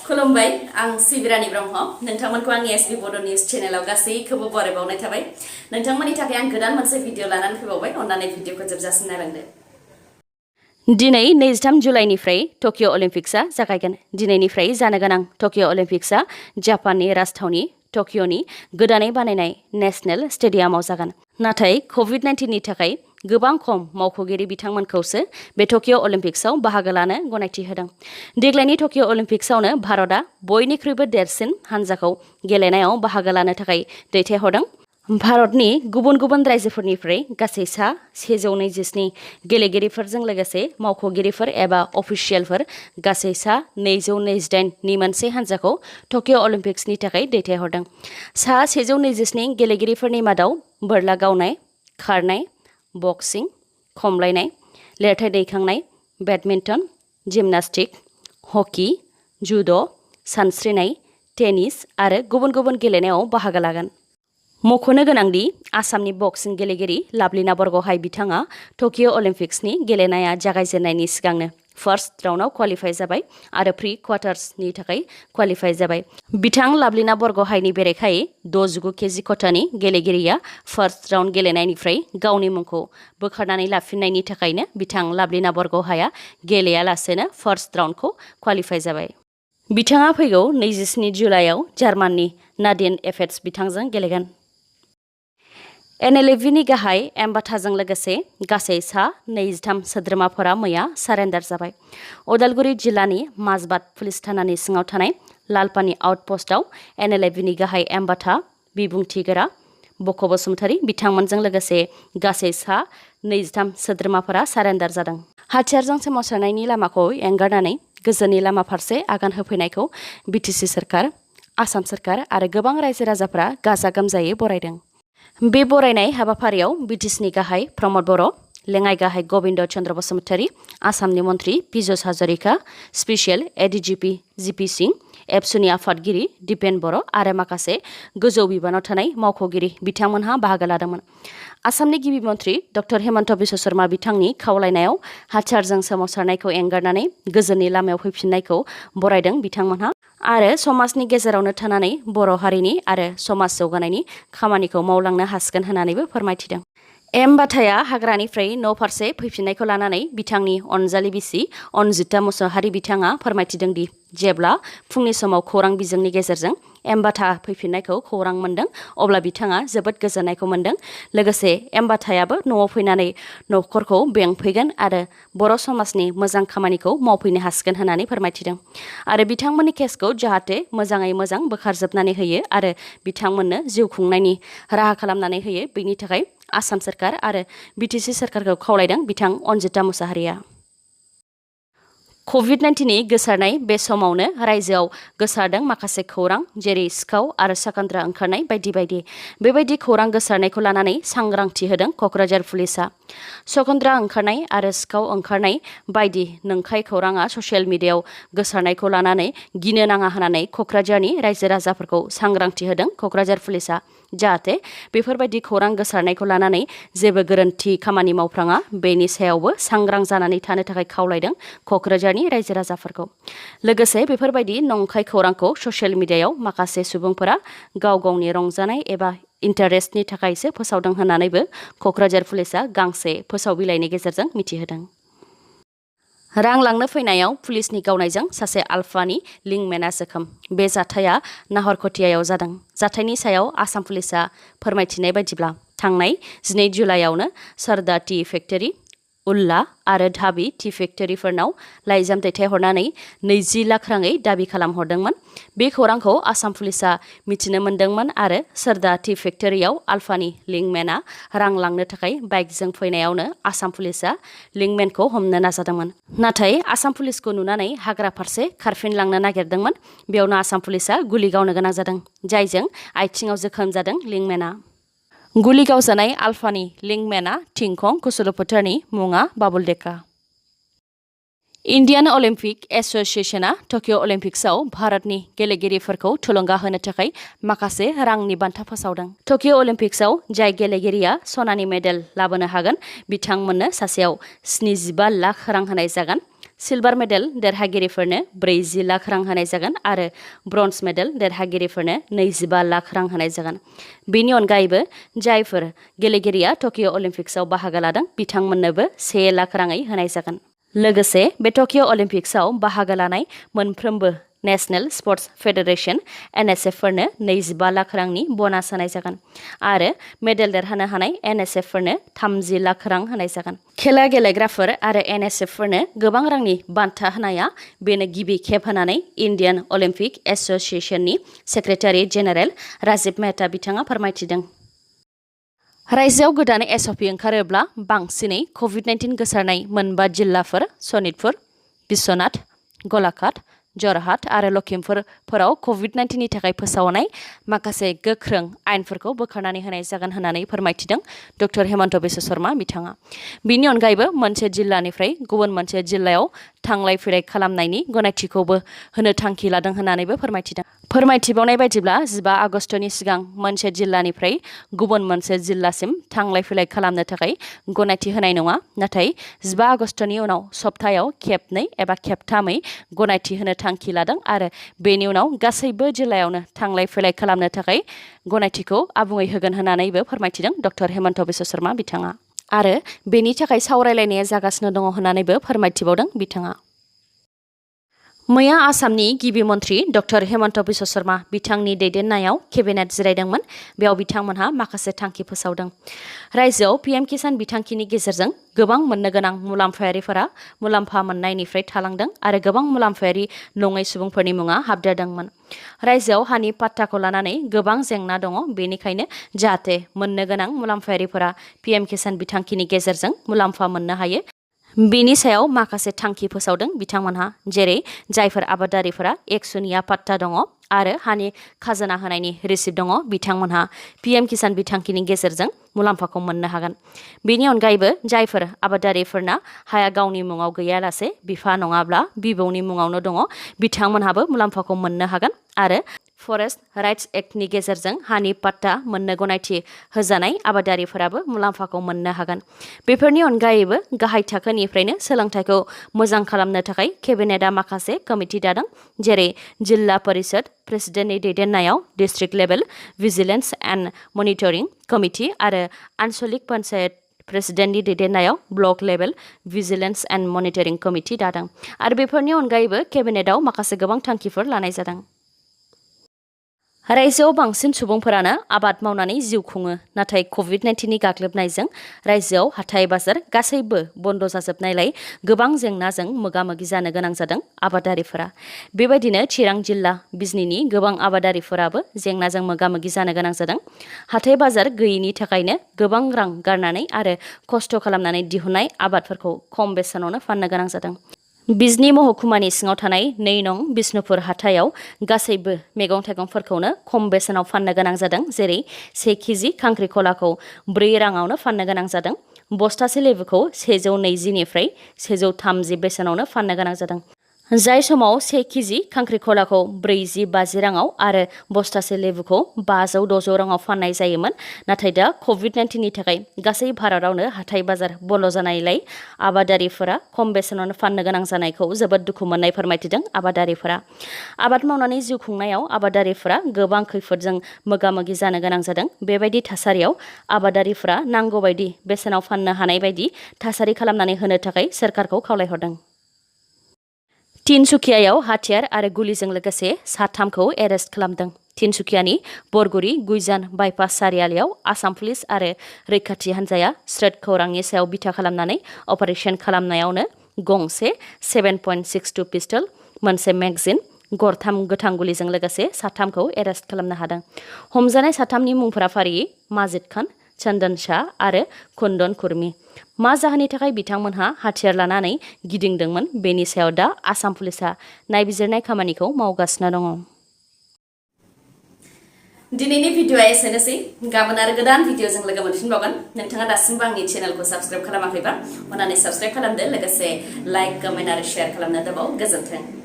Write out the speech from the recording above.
खुलुमबाय आं सिबिरानि ब्रह्म नोंथांमोनखौ आंनि sbbodonews चेनेलाव गासैखौबो बरायबावनाय थाबाय नोंथांमोननि थाखाय आं गोदान मोनसे भिडिअ लानानै फैबावबाय अन्नानै भिडिअखौ जोबजासिम नायलांदो दिनै 23 जुलाइनिफ्राय टकिअ अलिम्पिक्सआ जागायगोन दिनैनिफ्राय जानो गोनां टकिअ अलिम्पिक्सआ जापाननि राजथावनि टकिअनि गोदानै बानायनाय नेशनेल स्टेडियामाव जागोन नाथाय COVID-19 नि थाखाय गोबां खम मावख'गिरि बिथांमोनखौसो बे टकिअ अलिम्पिक्सआव बाहागो लानो गनायथि होदों देग्लायनि टकिअ अलिम्पिक्सआवनो भारतआ बयनिख्रुइबो देरसिन हानजाखौ गेलेनायाव बाहागो लानो थाखाय दैथायहरदों भारतनि गुबुन गुबुन रायजोफोरनिफ्राय गासै सा 127 गेलेगिरिफोरजों लोगोसे मावख'गिरिफोर एबा अफिसियेलफोर गासै सा 228 नि मोनसे हानजाखौ टकिअ अलिम्पिक्सनि थाखाय दैथायहरदों सा 127 गेलेगिरिफोरनि मादाव बोरला गावनाय खारनाय बक्सिं खमलायनाय लिरथाय दैखांनाय बेडमिन्टन जिमनास्टिक हकी जुद' सानस्रिनाय टेनिस आरो गुबुन गुबुन गेलेनायाव बाहागो लागोन मख'नो गोनांदि आसामनि बक्सिं गेलेगिरि लाभलिना बरग'हाय बिथाङा टकिअ अलिम्पिक्सनि गेलेनाया जागायजेननायनि सिगांनो फार्स्ट राउन्डआव क्वालिफाइ जाबाय आरो प्रि क्वार्टार्सनि थाखाय क्वालिफाइ जाबाय बिथां लाभलिना बरग'हायनि बेरेखायै 69 केजि खथानि गेलेगिरिया फार्स्ट राउन्ड गेलेनायनिफ्राय गावनि मुंखौ बोखारनानै लाफिननायनि थाखायनो बिथां लाभलिना बरग'हाया गेलेयालासेनो फार्स्ट राउन्डखौ क्वालिफाइ जाबाय बिथाङा फैगौ 27 जुलाइआव जार्माननि नादिन एफेट्स बिथांजों गेलेगोन NLFनि गाहाय M.Bathaजों लोगोसे गासै सा 23 सोद्रोमाफोरा मैया सारेन्डार जाबाय उदालगुरि जिल्लानि M.Batha पुलिस थानानि सिङाव थानाय लालपानि आउटपस्टआव NLFनि गाहाय M.Batha बिबुंथिगिरि बक' बसुमतारी बिथांमोनजों लोगोसे गासै सा 23 सोद्रोमाफोरा सारेन्डार जादों हाथियारजों सोमावसारनायनि लामाखौ एंगारनानै गोजोननि लामा फारसे आगान होफैनायखौ BTC सोरखार आसाम सोरखार आरो गोबां रायजो राजाफोरा गाजा गोमजायै बरायदों बे बरायनाय हाबाफारियाव BTCनि गाहाय प्रमद बर' लेङाइ गाहाय गबिन्द चन्द्र बसुमतारी आसामनि मन्त्रि Piyush Hazarika special ADGP GP Singh एबसुनि आफादगिरि दिपेन बर' आरो माखासे गोजौ बिबानाव थानाय मावख'गिरि बिथांमोनहा बाहागो लादोंमोन आसामनि गिबि मन्त्रि डक्टर हेमन्त बिश्व शर्मा बिथांनि खावलायनायाव हाथियारजों सोमावसारनायखौ एंगारनानै गोजोननि लामायाव फैफिननायखौ बरायदों बिथांमोनहा आरो समाजनि गेजेरावनो थानानै बर' हारिनि आरो समाज जौगानायनि खामानिखौ मावलांनो हासिगोन होननानैबो फोरमायथिदों M.Bathaया हाग्रानिफ्राय न' फारसे फैफिननायखौ लानानै बिथांनि अनजालि बिसि अनजिता मुसाहारि बिथाङा फोरमायथिदों दि जेब्ला फुंनि समाव खौरां बिजोंनि गेजेरजों M.Batha फैफिननायखौ खौरां मोनदों अब्ला बिथाङा जोबोद गोजोननायखौ मोनदों लोगोसे M.Bathaयाबो न'आव फैनानै न'खरखौ बेंफैगोन आरो बर' समाजनि मोजां खामानिखौ मावफैनो हासिगोन होननानै फोरमायथिदों आरो बिथांमोननि केसखौ जाहाथे मोजाङै मोजां बोखारजोबनानै होयो आरो बिथांमोननो जिउ खुंनायनि राहा खालामनानै होयो बेनि थाखाय आसाम सोरखार आरो BTC सोरखारखौ खावलायदों बिथां अनजिता मुसाहारिया COVID-19 नि गोसारनाय बे समावनो रायजोआव गोसारदों माखासे खौरां जेरै सिखाव आरो साखान्द्रा ओंखारनाय बायदि बायदि बेबायदि खौरां गोसारनायखौ लानानै सांग्रांथि होदों क'क्राझार पुलिसआ सखन्द्रा ओंखारनाय आरो सिखाव ओंखारनाय बायदि नंखाय खौराङा ससियेल मिडियायाव गोसारनायखौ लानानै गिनो नाङा होननानै क'क्राझारनि रायजो राजाफोरखौ सांग्रांथि होदों क'क्राझार पुलिसआ जाहाथे बेफोरबायदि खौरां गोसारनायखौ लानानै जेबो गोरोन्थि खामानि मावफ्राङा बेनि सायावबो सांग्रां जानानै थानो थाखाय खावलायदों क'क्राझारनि रायजो राजाफोरखौ लोगोसे बेफोरबायदि नंखाय खौरांखौ ससियेल मिडियायाव माखासे सुबुंफोरा गाव गावनि रंजानाय एबा इन्टारेस्टनि थाखायसो फोसावदों होननानैबो क'क्राझार पुलिसआ गांसे फोसाव बिलाइनि गेजेरजों मिथिहोदों रां लांनो फैनायाव पुलिसनि गावनायजों सासे आलफानि लिंकमेना जोखोम बे जाथाया नाहरखटियायाव जादों जाथायनि सायाव आसाम पुलिसआ फोरमायथिनाय बायदिब्ला थांनाय 12 जुलाइआवनो सरदा टी फेक्टरि उल्ला आरो धाबि टी फेक्टरिफोरनाव लाइजाम दैथायहरनानै 20 लाख राङै दाबि खालामहरदोंमोन बे खौरांखौ आसाम पुलिसआ मिथिनो मोन्दोंमोन आरो सरदा टी फेक्टरियाव आलफानि लिंकमेना रां लांनो थाखाय बाइकजों फैनायावनो आसाम पुलिसआ लिंकमेनखौ हमनो नाजादोंमोन नाथाय आसाम पुलिसखौ नुनानै हाग्रा फारसे खारफिनलांनो नागिरदोंमोन बेयावनो आसाम पुलिसआ गुलि गावनो गोनां जादों जायजों आथिङाव जोखोम जादों लिंकमेना गुलि गावजानाय आलफानि लिंकमेना थिंखं कुसुलुपथारनि मुङा बाबुलडेका इन्डियान अलिम्पिक एस'सिएशना टकिअ अलिम्पिक्सआव भारतनि गेलेगिरिफोरखौ थुलुंगा होनो थाखाय माखासे रांनि बान्था फोसावदों टकिअ अलिम्पिक्सआव जाय गेलेगिरिया सनानि मेडेल लाबोनो हागोन बिथांमोननो सासेयाव 75 लाख रां होनाय जागोन सिलभार मेडेल देरहागिरिफोरनो 40 लाख रां होनाय जागोन आरो ब्रन्ज मेडेल देरहागिरिफोरनो 25 लाख रां होनाय जागोन। बेनि अनगायैबो जायफोर गेलेगिरिया टकिअ अलिम्पिक्सआव बाहागो लादों बिथांमोननोबो 1 लाख राङै होनाय जागोन। लोगोसे बे टकिअ अलिम्पिक्सआव बाहागो लानाय मोनफ्रोमबो नेशनेल स्पर्ट्स फेडारेशन NSF फोरनो 25 लाख रांनि ब'नास होनाय जागोन आरो मेडेल देरहानो हानाय NSF फोरनो 30 लाख रां होनाय जागोन। खेला गेलेग्राफोर आरो NSF फोरनो गोबां रांनि बान्था होनाया बेनो गिबि खेब होननानै इन्डियान अलिम्पिक एस'सिएशननि सेक्रेटारि जेनेरेल राजिब मेहता बिथाङा फोरमायथिदों। रायजोआव गोदान SOP ओंखारोब्ला बांसिनै COVID-19 गोसारनाय 4 जिल्लाफोर सनितपुर, बिश्वनाथ, गलाघाट, जरहाट आरो लखिमपुरफोराव COVID-19 नि थाखाय फोसावनाय माखासे गोख्रों आयेनफोरखौ बोखारनानै होनाय जागोन होननानै फोरमायथिदों डक्टर हेमन्त बिश्व शर्मा बिथाङा। बिनि अनगायैबो मोनसे जिल्लानिफ्राय गुबुन मोनसे जिल्लायाव थांलाय फैलाय खालामनायनि गनायथिखौबो होनो थांखि लादों होननानैबो फोरमायथिदों। फोरमायथिबावनाय बायदिब्ला 15 आगस्टनि सिगां मोनसे जिल्लानिफ्राय गुबुन मोनसे जिल्लासिम थांलाय फैलाय खालामनो थाखाय गनायथि होनाय नङा, नाथाय 15 आगस्टनि उनाव सप्तायाव खेबनै एबा खेबथामै गनायथि होनो थांखि लादों आरो बेनि उनाव गासैबो जिल्लायावनो थांलाय फैलाय खालामनो थाखाय गनायथिखौ आबुङै होगोन होननानैबो फोरमायथिदों डक्टर हेमन्त बिश्व शर्मा बिथाङा आरो बेनि थाखाय सावरायलायनाया जागासिनो दङ होननानैबो फोरमायथिबावदों बिथाङा। मैया आसामनि गिबि मन्त्रि डक्टर हेमन्त बिश्व शर्मा बिथांनि दैदेननायाव केबिनेट जिरायदोंमोन। बेयाव बिथांमोनहा माखासे थांखि फोसावदों। रायजोआव PM किसान बिथांखिनि गेजेरजों गोबां मोननो गोनां मुलाम्फायारिफोरा मुलाम्फा मोननायनिफ्राय थालांदों आरो गोबां मुलाम्फायारि नङै सुबुंफोरनि मुङा हाबदेरदोंमोन। रायजोआव हानि पाट्टाखौ लानानै गोबां जेंना दङ, बेनिखायनो जाहाथे मोननो गोनां मुलाम्फायारिफोरा PM किसान बिथांखिनि गेजेरजों मुलाम्फा मोननो हायो बेनि सायाव माखासे थांखि फोसावदों बिथांमोनहा, जेरै जायफोर आबादारिफोरा 1 शुन्य पाट्टा दङ आरो हानि खाजोना होनायनि रिसिप्ट दङ बिथांमोनहा PM किसान बिथांखिनि गेजेरजों मुलाम्फाखौ मोननो हागोन। बेनि अनगायैबो जायफोर आबादारिफोरना हाया गावनि मुङाव गैयालासे बिफा नङाब्ला बिबौनि मुङावनो दङ बिथांमोनहाबो मुलाम्फाखौ मोननो हागोन आरो फरेस्ट राइट्स एक्टनि गेजेरजों हानि पाट्टा मोननो गनायथि होजानाय आबादारिफोराबो मुलाम्फाखौ मोननो हागोन। बेफोरनि अनगायैबो गाहाय थाखोनिफ्रायनो सोलोंथाइखौ मोजां खालामनो थाखाय केबिनेटआ माखासे कमिटि दादों, जेरै जिल्ला परिषद प्रेसिडेन्टनि दैदेननायाव district level vigilance and monitoring committee आरो आन्सलिक पन्चायत प्रेसिडेन्टनि दैदेननायाव block level vigilance and monitoring committee दादों आरो बेफोरनि अनगायैबो केबिनेटआव माखासे गोबां थांखिफोर लानाय जादों। रायजोआव बांसिन सुबुंफोरानो आबाद मावनानै जिउ खुङो, नाथाय COVID-19 नि गाग्लोबनायजों रायजोआव हाथाइ बाजार गासैबो बन्द जाजोबनायलाय गोबां जेंनाजों मोगा-मोगि जानो गोनां जादों आबादारिफोरा। बेबायदिनो चिरां जिल्ला बिजनीनि गोबां आबादारिफोराबो जेंनाजों मोगा-मोगि जानो गोनां जादों। हाथाइ बाजार गैयिनि थाखायनो गोबां रां गारनानै आरो खस्थ' खालामनानै दिहुननाय आबादफोरखौ खम बेसेनावनो फाननो गोनां जादों। बिजनी महकुमानि सिङाव थानाय 2 नं बिष्णुपुर हाथायाव गासैबो मैगं-थाइगंफोरखौनो खम बेसेनाव फाननो गोनां जादों, जेरै 1 केजि खांख्रिखलाखौ 4 राङावनो फाननो गोनां जादों। बस्थासे लेबुखौ 120 निफ्राय 130 बेसेनावनो फाननो गोनां जादों। जाय समाव 1 केजि खांख्रिखलाखौ 40-50 राङाव आरो बस्थासे लेबुखौ 500-600 राङाव फाननाय जायोमोन, नाथाय दा COVID-19 नि थाखाय गासै भारतावनो हाथाइ बाजार बन्द जानायलाय आबादारिफोरा खम बेसेनावनो फाननो गोनां जानायखौ जोबोद दुखु मोननाय फोरमायथिदों आबादारिफोरा। आबाद मावनानै जिउ खुंनायाव आबादारिफोरा गोबां खैफोदजों मोगा-मोगि जानो गोनां जादों। बेबायदि थासारियाव आबादारिफोरा नांगौ बायदि बेसेनाव फाननो हानाय बायदि थासारि खालामनानै होनो थाखाय सोरखारखौ खावलायहरदों। तिनसुकियायाव हाथियार आरो गुलिजों लोगोसे 3खौ एरेस्ट खालामदों। तिनसुकियानि बरगुरि गुइजान बाइपास सारियालियाव आसाम पुलिस आरो रैखाथि हान्जाया श्रोत खौरांनि सायाव बिथा खालामनानै अपारेशन खालामनायावनो गंसे 7.62 पिस्टल, मोनसे मेगजिन, गरथाम गोथां गुलिजों लोगोसे 3खौ एरेस्ट खालामनो हादों। हमजानाय 3नि मुंफोरा फारियै माजिद खान, चन्दन शाह आरो कुन्दन कुर्मी। मा जाहोननि थाखाय बिथांमोनहा हाथियार लानानै गिदिंदोंमोन बेनि सायाव दा आसाम पुलिसआ नायबिजिरनाय खामानिखौ मावगासिनो दङ। दिनैनि भिडिअआ एसेनोसै। गाबोन आरो गोदान भिडिअजों लोगो मोनफिनबावगोन। नोंथाङा दासिमबो आंनि चेनेलखौ साबस्क्राइब खालामाखैबा अन्नानै साबस्क्राइब खालामदो, लोगोसे लाइक, कमेन्ट आरो शेयार खालामनो दाबाव। गोजोन्थों।